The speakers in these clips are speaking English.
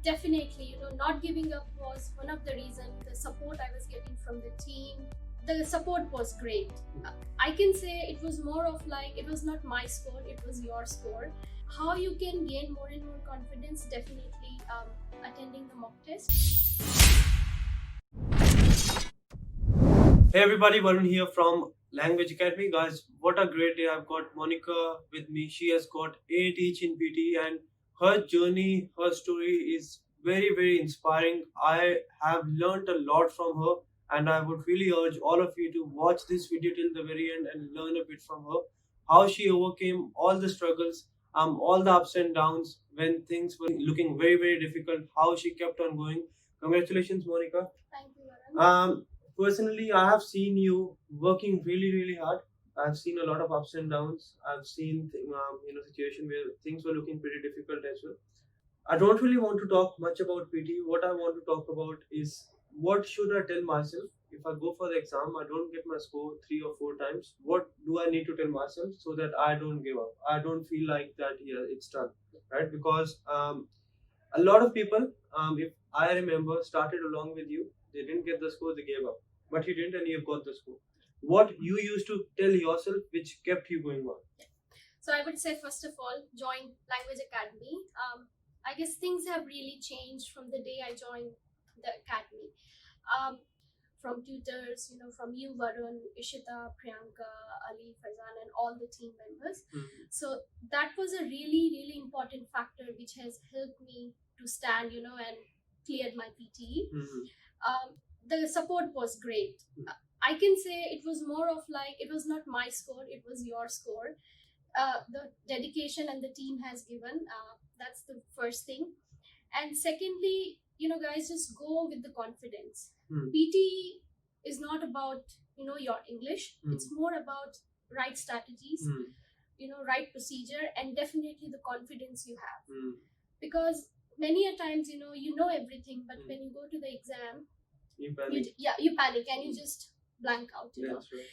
definitely, not giving up was one of the reasons. The support I was getting from the team, the support was great. I can say it was more of like, it was not my score, it was your score. How you can gain more and more confidence? Definitely attending the mock test. Hey everybody, Varun here from Language Academy. Guys, what a great day. I've got Monica with me. She has got 8 each in PTE and her journey, her story is very, very inspiring. I have learned a lot from her and I would really urge all of you to watch this video till the very end and learn a bit from her. How she overcame all the struggles, all the ups and downs when things were looking very, very difficult, how she kept on going. Congratulations, Monica. Thank you, Varun. Personally, I have seen you working really, really hard. I've seen a lot of ups and downs. I've seen situation where things were looking pretty difficult as well. I don't really want to talk much about PTE. What I want to talk about is what should I tell myself if I go for the exam, I don't get my score 3 or 4 times. What do I need to tell myself so that I don't give up? I don't feel like that, yeah, it's done, right? Because a lot of people, if I remember, started along with you. They didn't get the score, they gave up. But you didn't and you've got the score. What you used to tell yourself which kept you going on? So I would say, first of all, join Language Academy. I guess things have really changed from the day I joined the academy. From tutors, from you, Varun, Ishita, Priyanka, Ali, Faizan, and all the team members. So that was a really, really important factor which has helped me to stand, and cleared my PTE. The support was great. I can say it was more of like, it was not my score, it was your score. The dedication and the team has given, that's the first thing. And secondly, guys, just go with the confidence. PTE is not about, your English. It's more about right strategies, right procedure, and definitely the confidence you have. Because many a times, you know everything, but when you go to the exam, you panic. You panic and you just blank out, That's right.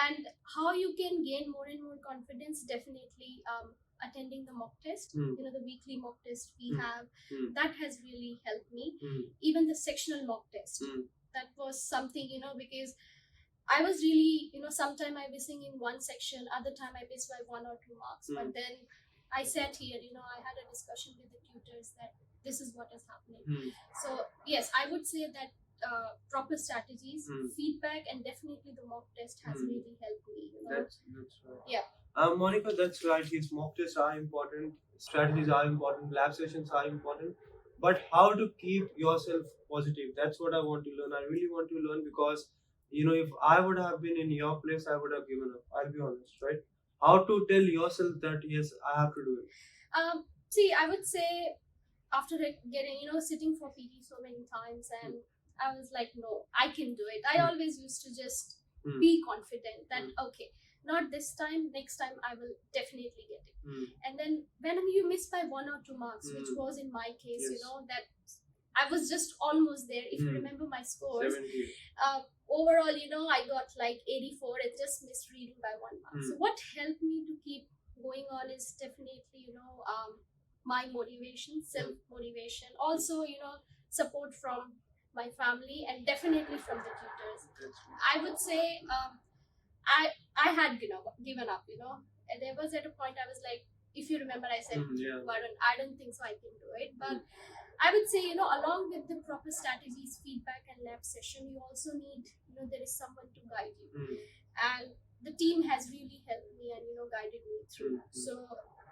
And how you can gain more and more confidence? Definitely attending the mock test, the weekly mock test we have, that has really helped me. Even the sectional mock test, that was something, because I was really, sometime I was in one section, other time I missed by 1 or 2 marks. But then I sat here, I had a discussion with the tutors that this is what is happening. So yes, I would say that proper strategies, feedback, and definitely the mock test has really helped me. That's right. Yeah. Monica, that's right. These mock tests are important, strategies are important, lab sessions are important. But how to keep yourself positive? That's what I want to learn. I really want to learn because, if I would have been in your place, I would have given up. I'll be honest, right? How to tell yourself that, yes, I have to do it? See, I would say after getting, sitting for PT so many times, and I was like, no, I can do it. I always used to just be confident that, okay, not this time, next time I will definitely get it. And then when you miss by 1 or 2 marks, which was in my case, Yes. that I was just almost there. If you remember my scores, 70. overall, I got like 84 and just missed reading by 1 mark. So what helped me to keep going on is definitely, my motivation, self-motivation. Also, support from my family and definitely from the tutors. I would say I had given up, and there was at a point I was like, if you remember, I said, Varun, I don't think so I can do it. But I would say, along with the proper strategies, feedback, and lab session, you also need, there is someone to guide you. And the team has really helped me and, guided me through. So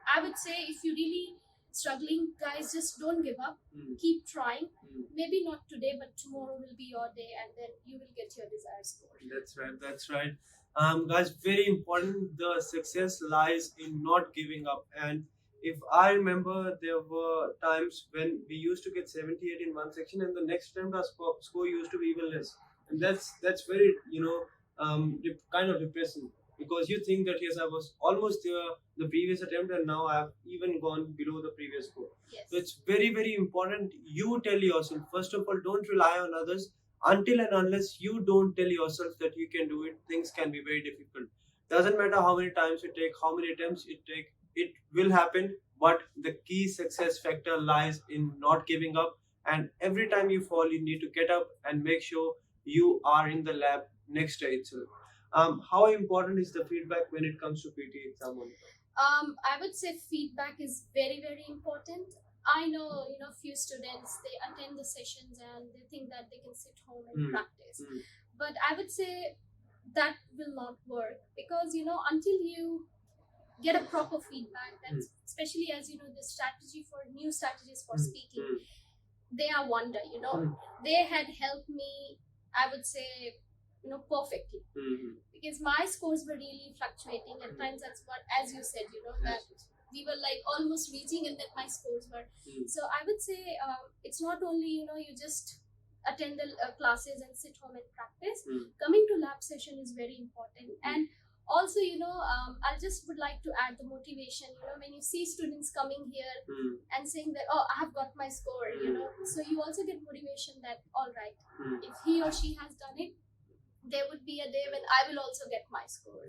I would say, if you really struggling, guys, just don't give up. Keep trying. Maybe not today, but tomorrow will be your day, and then you will get your desired score. That's right. That's right. Guys, very important. The success lies in not giving up. And if I remember, there were times when we used to get 78 in one section, and the next attempt our score used to be even less. And that's very kind of depressing. Because you think that, yes, I was almost there the previous attempt and now I have even gone below the previous score. Yes. So it's very, very important. You tell yourself, first of all, don't rely on others. Until and unless you don't tell yourself that you can do it, things can be very difficult. Doesn't matter how many times you take, how many attempts you take, it will happen. But the key success factor lies in not giving up, and every time you fall, you need to get up and make sure you are in the lab next day itself. How important is the feedback when it comes to PTE exam? I would say feedback is very, very important. I know, few students, they attend the sessions and they think that they can sit home and practice. But I would say that will not work because, until you get a proper feedback, that's especially as the new strategies for speaking, they are wonder, they had helped me, I would say, perfectly, because my scores were really fluctuating. At times, that's what, as you said, that we were like almost reaching, and then my scores were. So I would say it's not only you just attend the classes and sit home and practice. Coming to lab session is very important, and also I just would like to add the motivation. When you see students coming here and saying that, oh, I have got my score, so you also get motivation that all right, if he or she has done it, there would be a day when I will also get my score.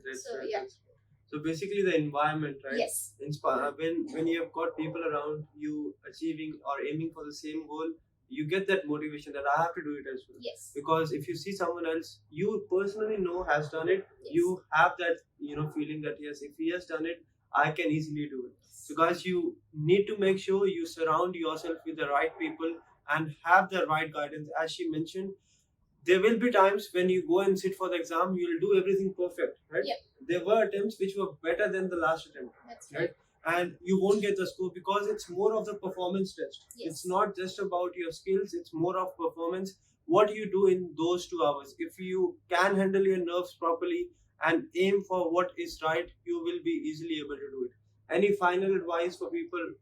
So basically the environment, right? Yes. When you have got people around you achieving or aiming for the same goal, you get that motivation that I have to do it as well. Yes. Because if you see someone else you personally know has done it, you have that feeling that yes, if he has done it, I can easily do it. Because you need to make sure you surround yourself with the right people and have the right guidance. As she mentioned, there will be times when you go and sit for the exam, you will do everything perfect, right? Yep. There were attempts which were better than the last attempt. That's right. And you won't get the score because it's more of the performance test. Yes. It's not just about your skills, it's more of performance. What you do in those 2 hours. If you can handle your nerves properly and aim for what is right, you will be easily able to do it. Any final advice for people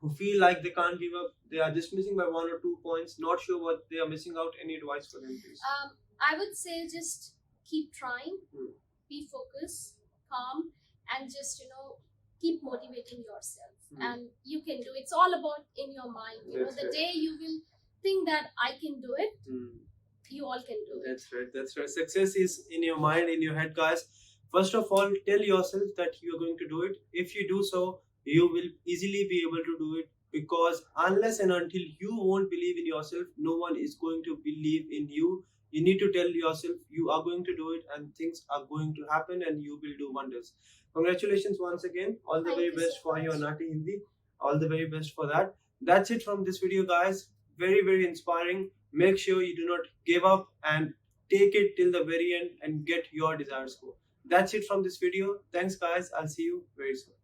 who feel like they can't give up, they are just missing by 1 or 2 points, not sure what they are missing out? Any advice for them, please? I would say just keep trying, be focused, calm, and just keep motivating yourself, and you can do it. It's all about in your mind. The day you will think that I can do it, you all can do it. That's right. Success is in your mind, in your head, guys. First of all, tell yourself that you are going to do it. If you do so, you will easily be able to do it, because unless and until you won't believe in yourself, no one is going to believe in you. You need to tell yourself you are going to do it and things are going to happen and you will do wonders. Congratulations once again. All the very best for your NAATI Hindi. All the very best for that. That's it from this video, guys. Very, very inspiring. Make sure you do not give up and take it till the very end and get your desired score. That's it from this video. Thanks, guys. I'll see you very soon.